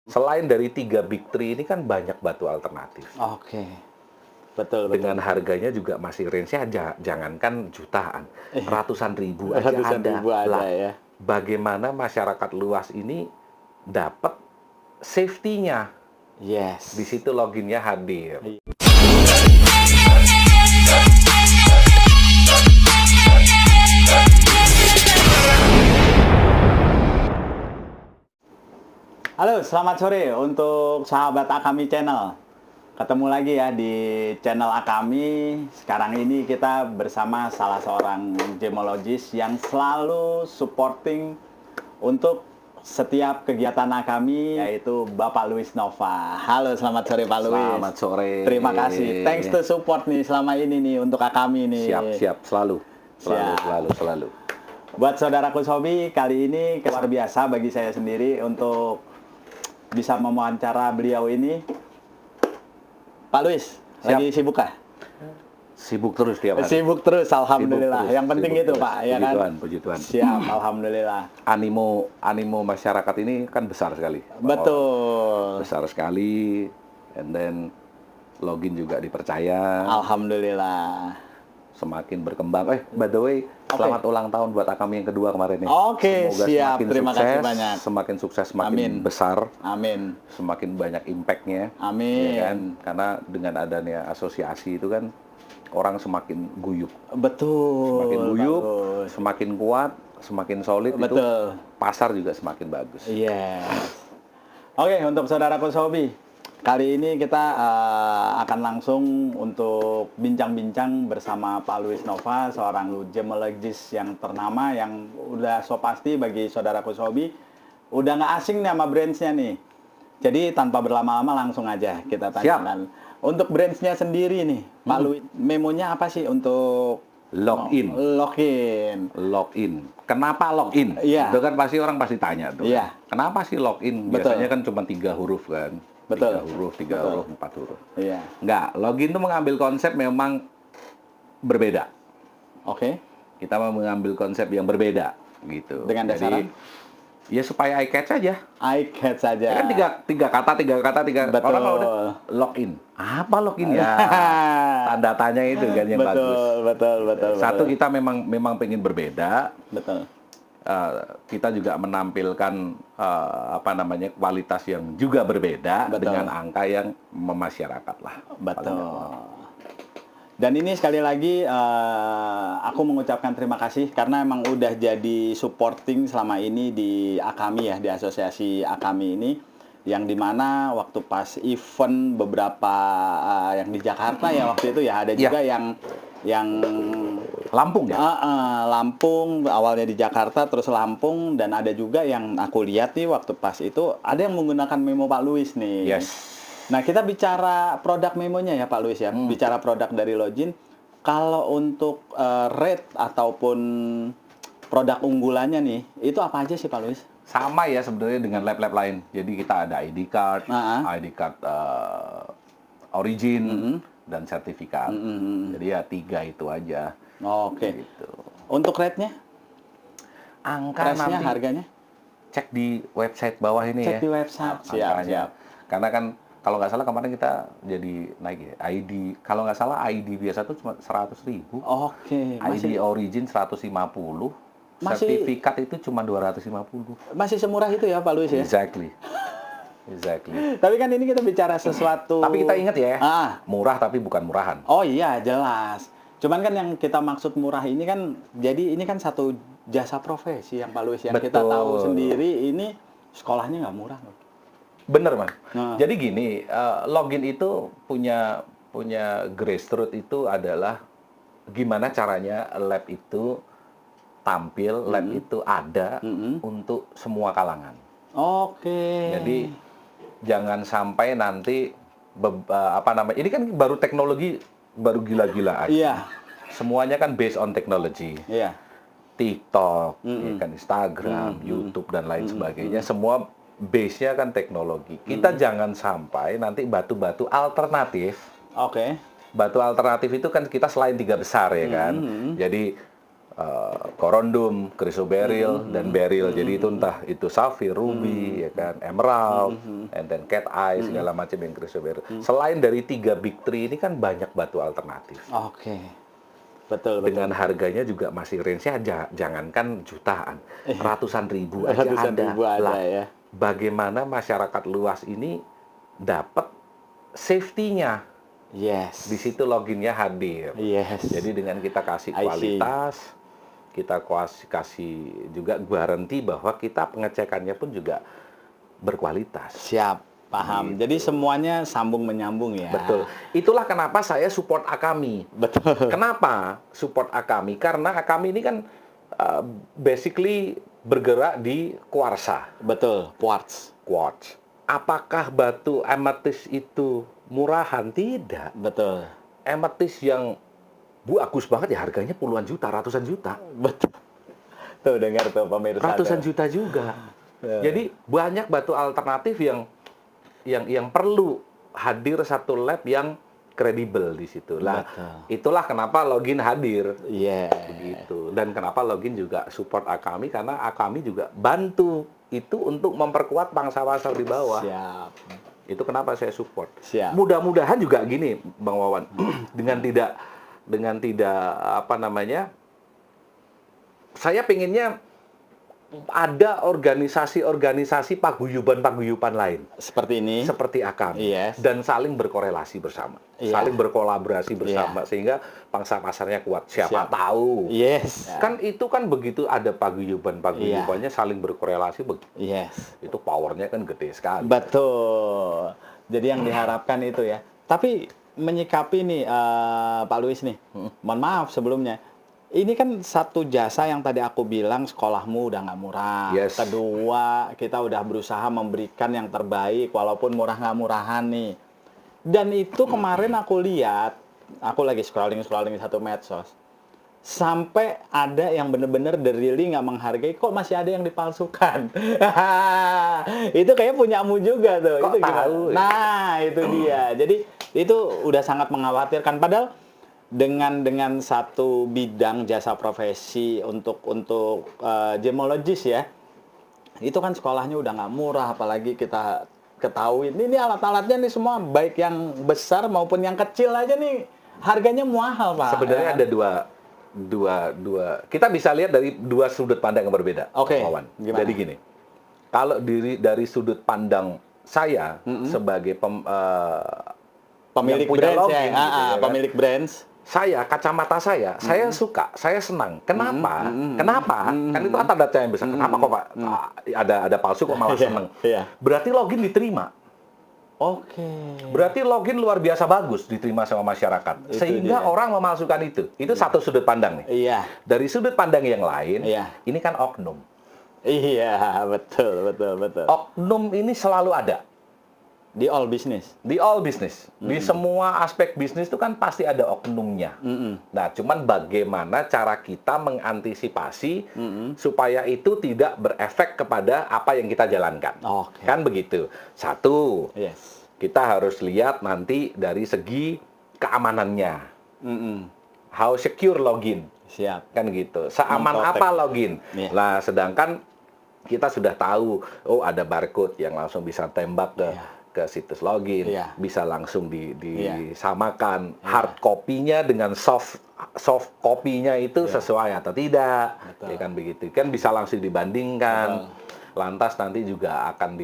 Selain dari 3 big three ini kan banyak batu alternatif. Oke. Betul, Dengan betul. harganya juga masih range-nya jangankan jutaan, ratusan ribu aja Ratusan ada. ribu ada Lah, ya. bagaimana masyarakat luas ini dapat safety-nya? Yes. Di situ loginnya hadir. Halo, selamat sore untuk sahabat Akami Channel. Ketemu lagi ya di channel Akami. Sekarang ini kita bersama salah seorang gemologis yang selalu supporting untuk setiap kegiatan Akami, yaitu Bapak Luis Nova. Halo, selamat sore Pak Luis. Selamat sore. Terima kasih. Thanks to support nih selama ini nih untuk Akami nih. Siap, selalu. Selalu. Buat saudaraku Sobi, kali ini luar biasa bagi saya sendiri untuk bisa mewawancara beliau ini. Pak Luis, lagi sibuk kah? Sibuk terus tiap hari. Sibuk terus, alhamdulillah. Yang penting itu, Pak, ya kan? Puji Tuhan. Siap, alhamdulillah. Animo masyarakat ini kan besar sekali. Betul. Besar sekali, and then login juga dipercaya. Alhamdulillah. Semakin berkembang. By the way, selamat ulang tahun buat Akami yang kedua kemarin ya. Oke, Semoga siap. semakin Terima sukses, kasih banyak. Semakin sukses, semakin Amin. besar, Amin. semakin banyak impact-nya. Amin. Ya kan? Karena dengan adanya asosiasi itu kan orang semakin guyup. Betul. Semakin guyup, Bagus. semakin kuat, semakin solid, itu Betul. pasar juga semakin bagus. Yes. Oke, untuk saudaraku Sobi, kali ini kita akan langsung untuk bincang-bincang bersama Pak Luis Nova, seorang gemologis yang ternama yang udah so pasti bagi saudaraku Sobi, udah nggak asing nih sama brands-nya nih. Jadi tanpa berlama-lama langsung aja kita tanyakan. Untuk brands-nya sendiri nih, Pak Luis, memonya apa sih untuk Login. Kenapa login? Iya. Itu kan pasti orang pasti tanya tuh. Iya. Kenapa sih login? Betul. Biasanya kan cuma 3 huruf kan. Betul. 3 huruf, 4 huruf. Iya. Enggak, login itu mengambil konsep memang berbeda. Oke. Kita mau mengambil konsep yang berbeda gitu. Dengan dasaran? Ya supaya eye catch saja. Eye catch saja. Ya kan tiga kata. Betul. Orang kalau udah login. Apa login ya? Tanda tanya itu kan yang bagus. Betul. Satu, kita memang pengen berbeda. Betul. Kita juga menampilkan kualitas yang juga berbeda. Betul. Dengan angka yang memasyarakat lah. Betul. Dan ini sekali lagi aku mengucapkan terima kasih karena emang udah jadi supporting selama ini di Akami ya, di asosiasi Akami ini, yang dimana waktu pas event beberapa yang di Jakarta ya waktu itu ya, ada juga yang Lampung ya? Lampung, awalnya di Jakarta terus Lampung, dan ada juga yang aku lihat nih waktu pas itu ada yang menggunakan memo Pak Luis nih. Yes. Nah, kita bicara produk memonya ya Pak Luis ya, bicara produk dari Login. Kalau untuk rate ataupun produk unggulannya nih, itu apa aja sih Pak Luis? Sama ya sebenarnya dengan lab-lab lain. Jadi kita ada ID card, origin, dan sertifikat. Jadi ya 3 itu aja. Oke. Gitu. Untuk rate-nya? Angka nanti harganya? cek di website bawah ini ya. Cek di website. Siap. Karena kan kalau nggak salah kemarin kita jadi naik ya. ID, kalau nggak salah ID biasa tuh cuma 100.000. Oke. ID origin 150. Sertifikat itu cuma 250. Masih semurah itu ya Pak Luis ya? Exactly. Tapi kan ini kita bicara sesuatu. Tapi kita ingat ya, murah tapi bukan murahan. Oh iya, jelas. Cuman kan yang kita maksud murah ini kan, jadi ini kan satu jasa profesi yang Pak Luis yang kita tahu sendiri, ini sekolahnya nggak murah loh. Bener, Mas. Jadi gini, login itu punya grassroots itu adalah gimana caranya lab itu tampil, lab itu ada untuk semua kalangan. Oke. Jadi jangan sampai nanti ini kan baru teknologi baru gila-gilaan. Iya. Semuanya kan based on technology. Iya. TikTok, ya kan Instagram, YouTube dan lain sebagainya, semua base-nya kan teknologi. Kita jangan sampai nanti batu-batu alternatif. Oke. Batu alternatif itu kan kita selain 3 besar ya kan. Jadi corundum, chrysoberyl, dan beryl. Jadi itu entah itu sapphire, ruby, ya kan, emerald, and then cat eye, segala macam yang chrysoberyl. Selain dari 3 big three ini kan banyak batu alternatif. Oke. Betul. Dengan harganya juga masih range-nya jangankan jutaan, ratusan ribu aja Ratusan ada. ribu ada Lah, ya. bagaimana masyarakat luas ini dapat safety-nya? Yes. Di situ loginnya hadir. Yes. Jadi dengan kita kasih I see. kualitas, kita kasih juga garansi bahwa kita pengecekannya pun juga berkualitas. Siap, paham. Gitu. Jadi semuanya sambung menyambung ya. Betul. Itulah kenapa saya support Akami. Betul. Kenapa support Akami? Karena Akami ini kan basically bergerak di kuarsa. Betul, quartz. Quartz. Apakah batu amethyst itu murahan? Tidak. Betul. Amethyst yang bagus banget ya harganya puluhan juta, ratusan juta. Betul. Tuh dengar tuh pemirsa. Ratusan tuh. juta juga. Ya. Jadi banyak batu alternatif yang perlu hadir satu lab yang kredibel di situ. Lah, Betul. itulah kenapa Login hadir. Iya. Begitu. Dan kenapa Login juga support Akami karena Akami juga bantu itu untuk memperkuat pangsa pasar di bawah. Siap. Itu kenapa saya support. Siap. Mudah-mudahan juga gini, Bang Wawan, dengan tidak apa namanya, saya pengennya ada organisasi-organisasi paguyuban lain Seperti ini. seperti Akami Yes. dan saling berkorelasi bersama, Iya. saling berkolaborasi bersama sehingga pangsa pasarnya kuat. Siapa Siap. tahu? Yes. Kan itu kan begitu ada paguyubannya saling berkorelasi, Yes. itu powernya kan gede sekali. Betul. Jadi yang diharapkan itu ya. Tapi menyikapi nih Pak Luis nih. Mohon maaf sebelumnya. Ini kan satu jasa yang tadi aku bilang sekolahmu udah nggak murah. Yes. Kedua, kita udah berusaha memberikan yang terbaik walaupun murah nggak murahan nih. Dan itu kemarin aku lihat, aku lagi scrolling di satu medsos. Sampai ada yang bener-bener really nggak menghargai, kok masih ada yang dipalsukan. Itu kayak punyamu juga tuh. Kok itu gimana? tahu ya? Nah, itu dia. Jadi itu udah sangat mengkhawatirkan. Padahal dengan satu bidang jasa profesi untuk gemologis ya, itu kan sekolahnya udah nggak murah, apalagi kita ketahui ini alat-alatnya nih semua baik yang besar maupun yang kecil aja nih harganya mahal Pak. Sebenarnya ada dua. Kita bisa lihat dari dua sudut pandang yang berbeda. Oke, Bang Wawan. gimana? Jadi gini, kalau dari sudut pandang saya sebagai Pemilik yang punya brands login, ya, gitu ya kan. pemilik brands. Kacamata saya suka, saya senang. Kenapa? Kenapa? Kan itu kan tanda tanya besar. Kenapa kok Pak ada palsu kok malah senang? Iya. Berarti login diterima. Oke. Berarti login luar biasa bagus diterima sama masyarakat. Itu Sehingga dia. orang memalsukan itu. Itu satu sudut pandang nih. Iya. Dari sudut pandang yang lain, Iya. ini kan oknum. Iya, betul. Oknum ini selalu ada. Di all business. Di all business. Di semua aspek bisnis itu kan pasti ada oknumnya. Nah, cuman bagaimana cara kita mengantisipasi supaya itu tidak berefek kepada apa yang kita jalankan. Oke. Kan begitu. Satu, Yes. kita harus lihat nanti dari segi keamanannya. How secure login. Siap. Kan gitu. Seaman Memprotect. apa login? Iya. Lah, sedangkan kita sudah tahu, oh ada barcode yang langsung bisa tembak ke situs login, Iya. bisa langsung Iya. disamakan hard copy-nya dengan soft copy-nya itu sesuai atau tidak. Betul. Ya kan begitu. Kan bisa langsung dibandingkan. Lantas nanti juga akan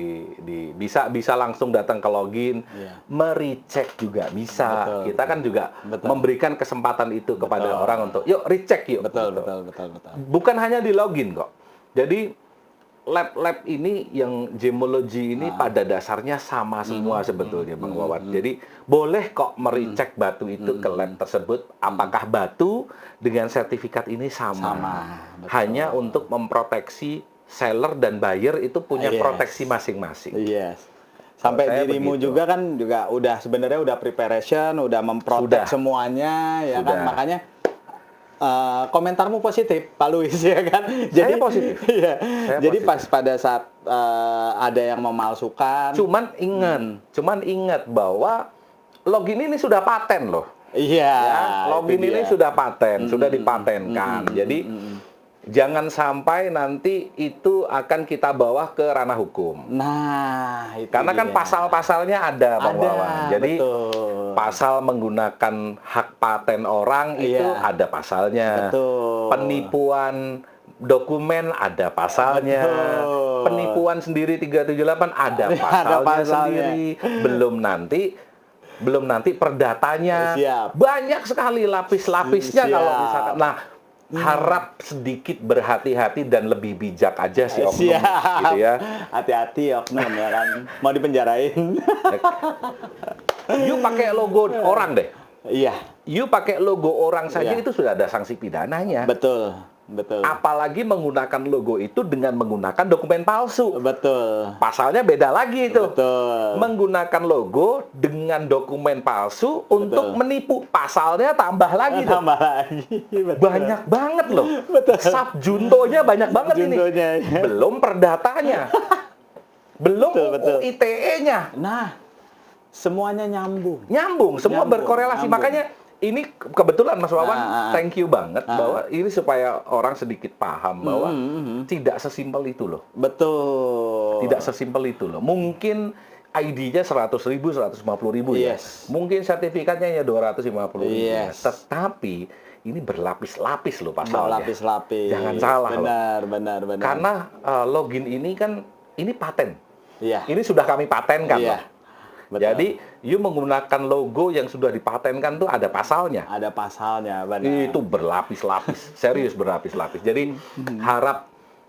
bisa langsung datang ke login, merecek juga bisa. Betul. Kita kan juga memberikan kesempatan itu kepada orang untuk yuk recheck yuk. Betul. Bukan hanya di login kok. Jadi lab-lab ini yang gemologi ini pada dasarnya sama semua sebetulnya Bang Wawan. Jadi boleh kok merecek batu itu ke lab tersebut apakah batu dengan sertifikat ini sama. Betul. Hanya untuk memproteksi seller dan buyer itu punya Yes. proteksi masing-masing. Yes. Sampai Kalau saya dirimu begitu. juga kan juga udah sebenarnya udah preparation, udah memprotek Sudah. semuanya ya Sudah. kan. Makanya komentarmu positif, Pak Luis ya kan. Jadi positif. Iya. Saya Jadi positif. pas pada saat ada yang memalsukan. Cuman ingat bahwa login ini sudah paten loh. Iya. Ya, login itu ini dia. sudah paten, sudah dipatenkan. Jadi jangan sampai nanti itu akan kita bawa ke ranah hukum. Nah, itu Karena kan dia. pasal-pasalnya ada, Bang Ada, Wawan. Jadi betul. pasal menggunakan hak paten orang itu Iya. ada pasalnya. Betul. Penipuan dokumen ada pasalnya. Betul. Penipuan sendiri 378 ada pasalnya, pasalnya. sendiri. Belum nanti perdatanya. Siap. Banyak sekali lapis-lapisnya Siap. kalau misalkan. Nah, harap sedikit berhati-hati dan lebih bijak aja si oknum Siap. gitu ya. Hati-hati oknum ya kan. Mau dipenjarain. You pakai logo orang deh. Iya, You pakai logo orang saja Iya. itu sudah ada sanksi pidananya. betul. Betul. Apalagi menggunakan logo itu dengan menggunakan dokumen palsu. Betul. Pasalnya beda lagi itu. Betul. Menggunakan logo dengan dokumen palsu untuk menipu. Pasalnya tambah lagi tuh. Tambah lagi. Betul. Banyak banget loh. Subjuntonya banyak banget Juntonya, ini. iya. Belum perdatanya. Belum Betul. ITE-nya. Nah, semuanya nyambung. Nyambung, semua Nyambung, berkorelasi. nyambung. Makanya ini kebetulan Mas Wawan, thank you banget bahwa ini supaya orang sedikit paham bahwa tidak sesimpel itu loh. Betul. Tidak sesimpel itu loh. Mungkin ID-nya 100.000, 150.000 ya. Yes. Mungkin sertifikatnya ya 250.000. Yes. Tetapi ini berlapis-lapis loh pasalnya. Berlapis-lapis. Jangan salah loh. Benar. Karena login ini kan ini paten. Iya. Ini sudah kami patenkan Iya. loh. Betul. Jadi, you menggunakan logo yang sudah dipatenkan tuh ada pasalnya. Ada pasalnya, benar. Itu berlapis-lapis, serius berlapis-lapis. Jadi, harap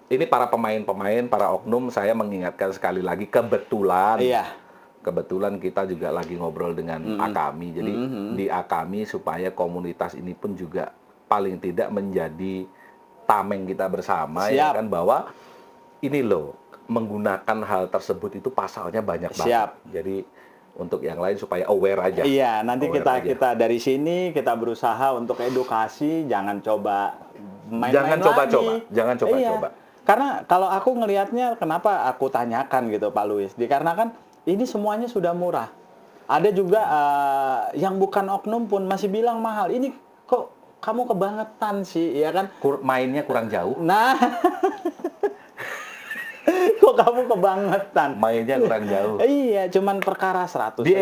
ini para pemain-pemain, para oknum, saya mengingatkan sekali lagi kebetulan. Iya. Kebetulan kita juga lagi ngobrol dengan Akami. Jadi, di Akami supaya komunitas ini pun juga paling tidak menjadi tameng kita bersama ya Siap. kan bahwa ini loh menggunakan hal tersebut itu pasalnya banyak banget. Siap. Jadi untuk yang lain supaya aware aja. Iya, nanti Aware aja. kita dari sini kita berusaha untuk edukasi, jangan coba main-main Jangan coba-coba, lagi. jangan coba-coba. Iya. Karena kalau aku ngelihatnya, kenapa aku tanyakan gitu Pak Luis, dikarenakan ini semuanya sudah murah. Ada juga yang bukan oknum pun masih bilang mahal. Ini kok kamu kebangetan sih, ya kan? Mainnya kurang jauh. Nah, kok kamu kebangetan? Mainnya kurang jauh. Iya, cuman perkara 100.000. Di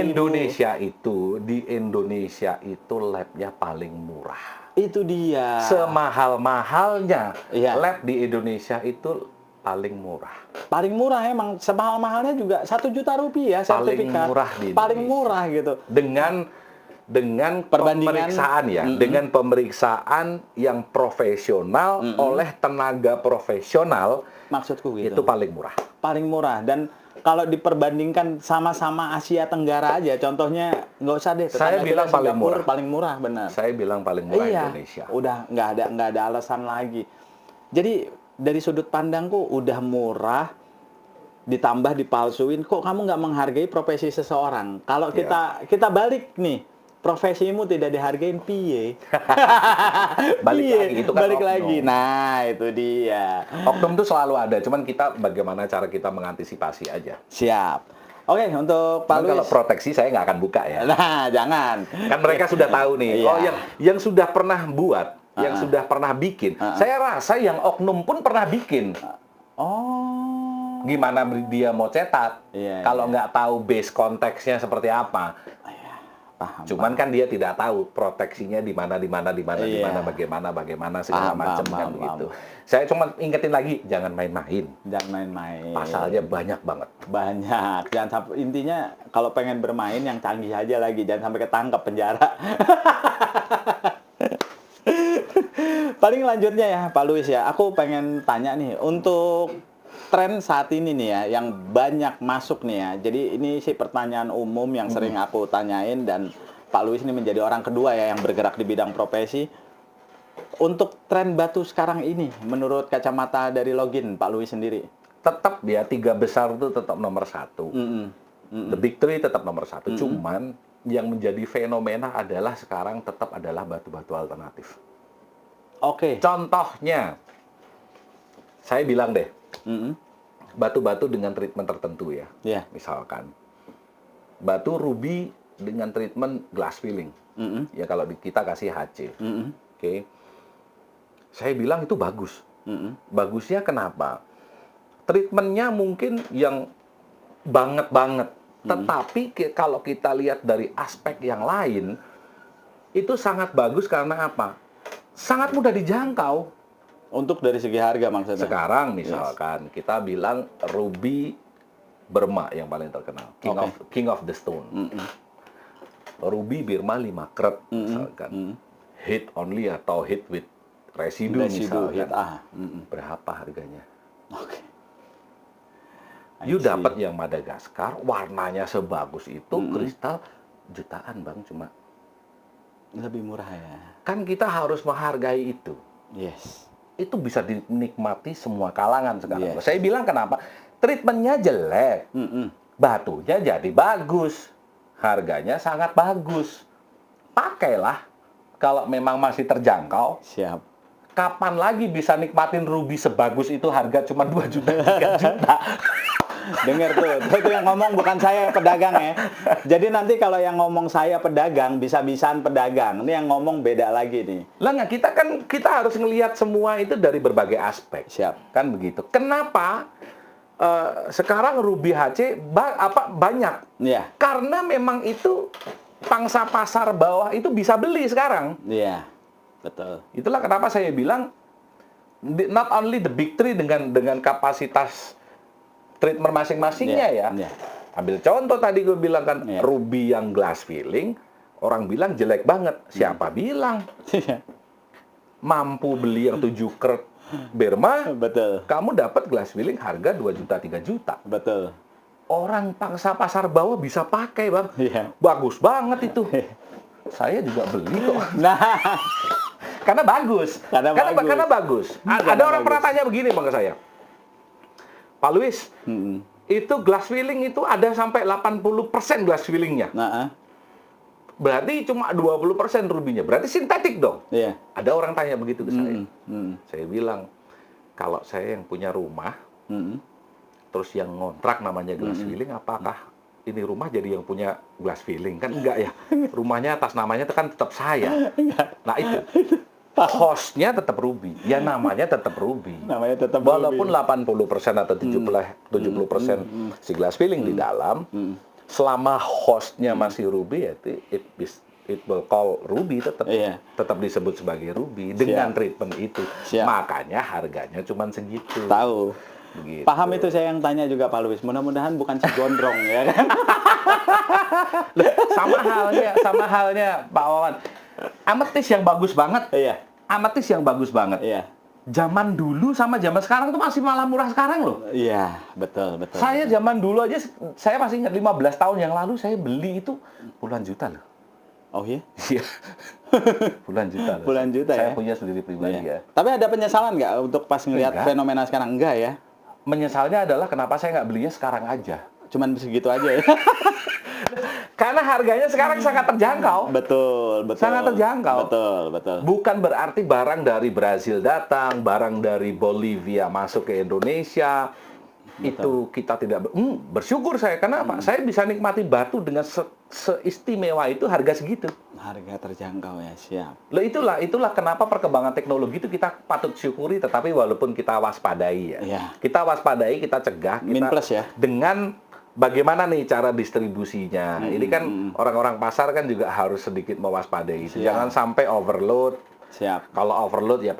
Indonesia itu labnya paling murah. Itu dia. Semahal-mahalnya Iya. lab di Indonesia itu paling murah. Paling murah emang, semahal-mahalnya juga 1 juta rupiah Paling sertifikat. murah di Paling Indonesia. murah gitu. Dengan Perbandingan. pemeriksaan ya, dengan pemeriksaan yang profesional oleh tenaga profesional Maksudku gitu. itu paling murah. Paling murah. Dan kalau diperbandingkan sama-sama Asia Tenggara aja, contohnya nggak usah deh. Saya tetangga bilang kita paling Singapura murah. Paling murah, benar. Saya bilang paling murah Iya, Indonesia. udah nggak ada alasan lagi. Jadi dari sudut pandangku udah murah, ditambah dipalsuin, kok kamu nggak menghargai profesi seseorang? Kalau kita balik nih, profesimu tidak dihargain, piye? Balik Piye? lagi, itu kan Balik oknum. lagi. Nah, itu dia. Oknum itu selalu ada, cuman kita bagaimana cara kita mengantisipasi aja. Siap. Oke, untuk Pak Cuman kalau Luis. proteksi saya nggak akan buka ya. Nah, jangan. Kan mereka sudah tahu nih. Iya. Oh, yang sudah pernah buat, yang sudah pernah bikin. Saya rasa yang oknum pun pernah bikin. Oh. Gimana dia mau cetak? Iya, Kalau nggak tahu base konteksnya seperti apa. Paham. Cuman kan dia tidak tahu proteksinya di mana, di mana Iya. bagaimana segala Paham, macam paham, kan paham. gitu. Saya cuma ingetin lagi, jangan main-main. Jangan main-main. Pasalnya banyak banget. Banyak. Jangan sampai, intinya kalau pengen bermain yang canggih aja lagi, jangan sampai ketangkep penjara. Paling lanjutnya ya Pak Luis ya, aku pengen tanya nih untuk tren saat ini nih ya, yang banyak masuk nih ya. Jadi ini sih pertanyaan umum yang sering aku tanyain, dan Pak Luis ini menjadi orang kedua ya yang bergerak di bidang profesi. Untuk tren batu sekarang ini, menurut kacamata dari login Pak Luis sendiri? Tetap ya, 3 besar itu tetap nomor 1. The Big Three tetap nomor 1. Cuman yang menjadi fenomena adalah sekarang tetap adalah batu-batu alternatif. Oke. Contohnya, saya bilang deh, batu-batu dengan treatment tertentu ya. Iya. Misalkan, batu ruby dengan treatment glass filling. Ya kalau kita kasih HC. Mm-mm. Oke. Saya bilang itu bagus. Bagusnya kenapa? Treatmentnya mungkin yang banget. Tetapi kalau kita lihat dari aspek yang lain, itu sangat bagus karena apa? Sangat mudah dijangkau. Untuk dari segi harga maksudnya. Sekarang misalkan kita bilang ruby Burma yang paling terkenal, King of the Stone. Ruby Burma 5 karat misalkan. Hit only atau hit with residue misalkan. Berapa harganya? Oke. You dapat yang Madagaskar, warnanya sebagus itu, kristal jutaan Bang, cuma lebih murah ya. Kan kita harus menghargai itu. Yes. Itu bisa dinikmati semua kalangan sekarang. Yes. Saya bilang kenapa? Treatmentnya jelek, batunya jadi bagus, harganya sangat bagus. Pakailah kalau memang masih terjangkau. Siap. Kapan lagi bisa nikmatin ruby sebagus itu harga cuma 2 juta, 3 juta? Dengar tuh, itu yang ngomong bukan saya yang pedagang ya. Jadi nanti kalau yang ngomong saya pedagang, bisa-bisaan pedagang. Ini yang ngomong beda lagi nih. Lah nggak, kita harus ngelihat semua itu dari berbagai aspek. Siap. Kan begitu. Kenapa sekarang ruby HC banyak? Iya. Karena memang itu pangsa pasar bawah itu bisa beli sekarang. Iya. Betul. Itulah kenapa saya bilang not only the big three dengan kapasitas treatment masing-masingnya ya. Ambil contoh tadi gue bilang kan ruby yang glass filling, orang bilang jelek banget. Siapa bilang? Mampu beli yang 7 karat Burma, betul. Kamu dapat glass filling harga 2 juta, 3 juta. Betul. Orang pangsa pasar bawah bisa pakai, Bang. Iya. Bagus banget itu. Saya juga beli kok. Nah, karena bagus. Karena bagus. Ada orang pernah tanya begini Bang ke saya. Pak Luis, itu glass filling itu ada sampai 80% glass fillingnya. Berarti cuma 20% rubinya. Berarti sintetik dong. Iya. Ada orang tanya begitu ke saya. Saya bilang, kalau saya yang punya rumah, terus yang ngontrak namanya glass filling, apakah ini rumah jadi yang punya glass filling? Kan enggak ya. Rumahnya atas namanya kan tetap saya. Nah itu. Hostnya tetap ruby, ya namanya tetap ruby. Namanya tetap walaupun ruby. 80% atau 70% si glass filling di dalam, selama hostnya masih ruby, ya it will call ruby tetap disebut sebagai ruby dengan treatment itu. Makanya harganya cuma segitu. Tahu. Begitu. Paham itu saya yang tanya juga Pak Luis. Mudah-mudahan bukan si gondrong ya kan. sama halnya Pak Wawan. Ametis yang bagus banget. Iya. Ametis yang bagus banget. Iya. Zaman dulu sama zaman sekarang tuh masih malah murah sekarang loh. Iya, betul. Saya zaman dulu aja, saya masih ingat 15 tahun yang lalu saya beli itu puluhan juta loh. Oh iya? Iya. Puluhan juta loh. Puluhan juta saya ya? punya sendiri pribadi ya. Tapi ada penyesalan nggak untuk pas ngelihat fenomena sekarang? Enggak ya? Menyesalnya adalah kenapa saya nggak belinya sekarang aja. Cuman segitu aja ya? Karena harganya sekarang sangat terjangkau. Betul. Sangat terjangkau. Betul. Bukan berarti barang dari Brazil datang, barang dari Bolivia masuk ke Indonesia. Itu kita tidak bersyukur saya. Karena apa? Saya bisa nikmati batu dengan seistimewa itu harga segitu. Harga terjangkau ya, siap. Loh itulah kenapa perkembangan teknologi itu kita patut syukuri, tetapi walaupun kita waspadai ya. Iya. Kita waspadai, kita cegah. Min plus ya. Dengan bagaimana nih cara distribusinya? Ini kan orang-orang pasar kan juga harus sedikit mewaspadai. Jangan sampai overload. Siap. Kalau overload ya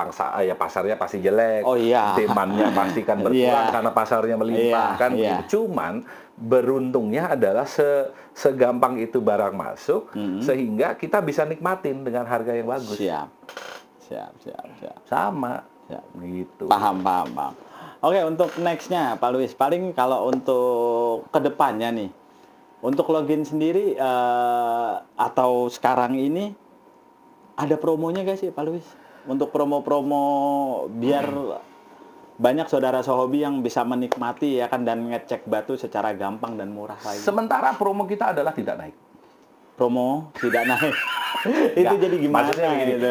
pasarnya pasti jelek. Oh iya. Demand-nya pasti kan berkurang karena pasarnya melimpah kan. Gitu. Cuman beruntungnya adalah segampang itu barang masuk sehingga kita bisa nikmatin dengan harga yang bagus. Siap. Sama. Gitu. Paham. Oke, untuk next-nya Pak Luis, paling kalau untuk kedepannya nih, untuk login sendiri atau sekarang ini ada promonya gak sih Pak Luis? Untuk promo-promo biar banyak saudara sehobi yang bisa menikmati ya kan dan ngecek batu secara gampang dan murah lagi. Sementara promo kita adalah tidak naik. Promo tidak naik. Itu jadi gimana gitu?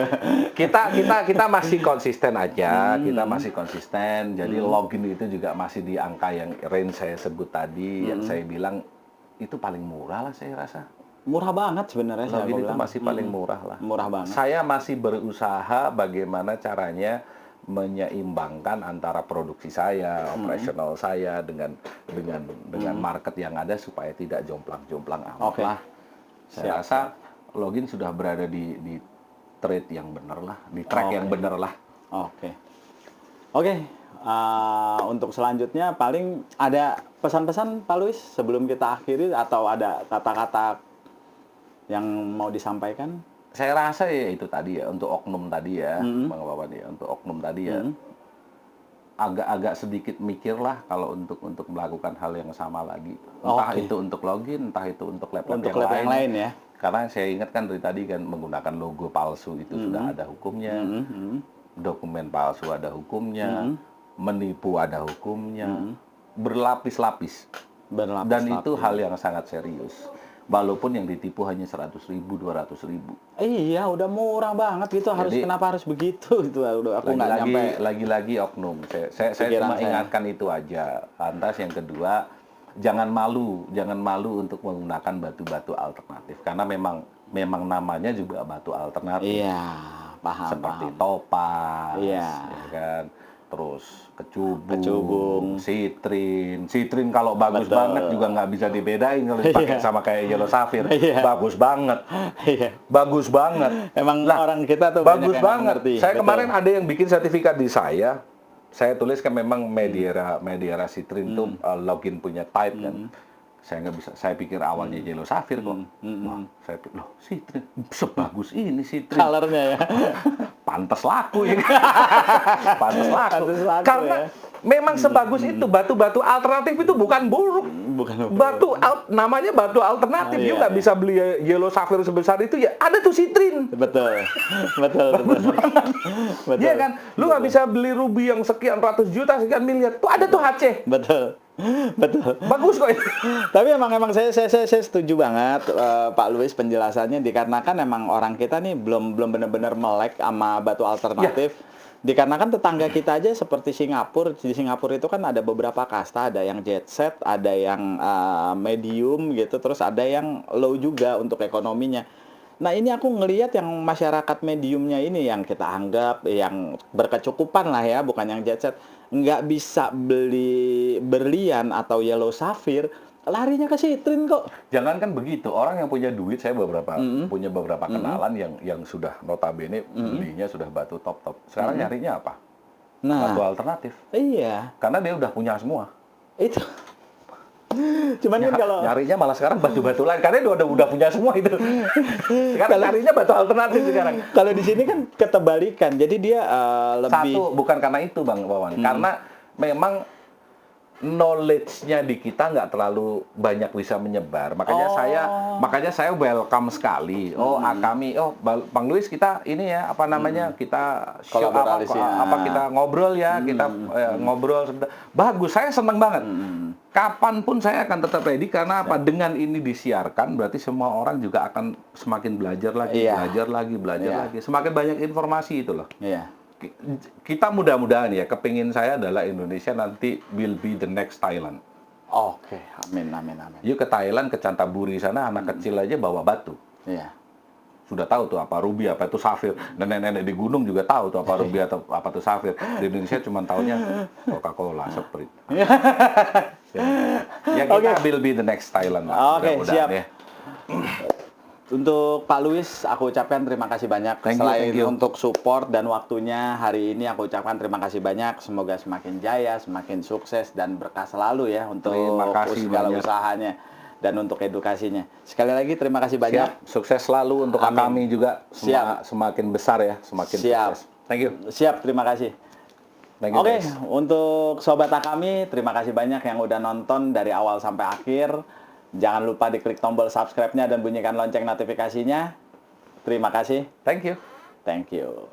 Kita masih konsisten aja, kita masih konsisten. Jadi login itu juga masih di angka yang range saya sebut tadi, yang saya bilang itu paling murah lah saya rasa. Murah banget sebenarnya saya Login itu bilang. masih paling murah lah. Murah banget. Saya masih berusaha bagaimana caranya menyeimbangkan antara produksi saya, operasional saya dengan market yang ada supaya tidak jomplang-jomplang amat Oke. lah. Saya rasa login sudah berada di trade yang benar lah, di track yang benar lah. Oke. Oke, untuk selanjutnya paling ada pesan-pesan Pak Luis sebelum kita akhiri atau ada kata-kata yang mau disampaikan? Saya rasa ya itu tadi ya, untuk oknum tadi ya, Bang Wawan ya, untuk oknum tadi ya, agak-agak sedikit mikirlah kalau untuk melakukan hal yang sama lagi. Entah itu untuk login, entah itu untuk lab-lab yang lain ya. Karena saya ingat kan dari tadi kan menggunakan logo palsu itu sudah ada hukumnya, dokumen palsu ada hukumnya, menipu ada hukumnya, berlapis-lapis. Dan itu hal yang sangat serius. Walaupun yang ditipu hanya 100.000, 200.000. Iya, udah murah banget gitu. Kenapa harus begitu? Itu aku nggak nyampe. Lagi-lagi oknum. Saya cuma ingatkan itu aja. Lantas yang kedua, jangan malu untuk menggunakan batu-batu alternatif. Karena memang namanya juga batu alternatif. Iya, paham. Seperti topaz, ya kan. Terus kecubung, sitrin kalau bagus banget juga nggak bisa dibedain kalau dipakai sama kayak yellow sapphire. Bagus banget, bagus banget. Emang orang kita tuh bagus banget. Saya kemarin ada yang bikin sertifikat di saya tuliskan memang Mediera Citrin tuh login punya type kan. Saya nggak bisa, saya pikir awalnya yellow sapphire kok. Wah, saya pikir, loh Citrin, sebagus ini Citrin. Colornya ya. Pantes laku ya. Pantes laku. Karena memang sebagus itu, batu-batu alternatif itu bukan buruk. Namanya batu alternatif. You nggak bisa beli yellow sapphire sebesar itu ya, ada tuh Citrin. Betul. Iya kan? Lu nggak bisa beli ruby yang sekian ratus juta, sekian miliar. Tuh ada tuh HC. Betul. Bagus kok itu. Tapi emang saya setuju banget Pak Luis penjelasannya, dikarenakan emang orang kita nih belum benar-benar melek sama batu alternatif. Dikarenakan tetangga kita aja seperti Singapura. Di Singapura itu kan ada beberapa kasta, ada yang jet set, ada yang medium gitu, terus ada yang low juga untuk ekonominya. Nah ini aku ngelihat yang masyarakat mediumnya ini yang kita anggap yang berkecukupan lah ya, bukan yang jet set, nggak bisa beli berlian atau yellow sapphire, larinya ke Citrin kok. Jangankan begitu, orang yang punya duit, saya punya beberapa kenalan yang sudah notabene belinya sudah batu top. Sekarang nyarinya apa? Batu alternatif. Iya. Karena dia udah punya semua. Itu. Cuman kan kalau nyarinya malah sekarang batu-batu lain karena dia udah punya semua itu. Sekarang nyarinya batu alternatif sekarang. Kalau di sini kan ketebalikan. Jadi dia lebih satu bukan karena itu Bang Wawan. Karena memang knowledge-nya di kita nggak terlalu banyak bisa menyebar. Makanya saya welcome sekali. Bang Luis kita ini ya kita show kita ngobrol ya, kita ngobrol bagus. Saya senang banget. Kapanpun saya akan tetap ready karena dengan ini disiarkan berarti semua orang juga akan semakin belajar lagi. Semakin banyak informasi itu loh. Kita mudah-mudahan ya, kepingin saya adalah Indonesia nanti will be the next Thailand. Oke, amin. Yuk ke Thailand, ke Cantaburi sana, anak kecil aja bawa batu. Iya. Sudah tahu tuh apa ruby, apa itu safir. Nenek-nenek di gunung juga tahu tuh apa ruby atau apa itu safir. Di Indonesia cuma taunya Coca-Cola, Sprite. Kita will be the next Thailand lah. Oke, siap. Ya. Untuk Pak Luis, aku ucapkan terima kasih banyak. Thank you. Untuk support dan waktunya hari ini, aku ucapkan terima kasih banyak. Semoga semakin jaya, semakin sukses, dan berkah selalu ya untuk segala usahanya dan untuk edukasinya. Sekali lagi terima kasih banyak. Siap. Sukses selalu untuk kami juga. Semakin besar ya, semakin sukses. Thank you. Siap, terima kasih. Oke, untuk Sobat Akami, terima kasih banyak yang udah nonton dari awal sampai akhir. Jangan lupa diklik tombol subscribe-nya dan bunyikan lonceng notifikasinya. Terima kasih. Thank you. Thank you.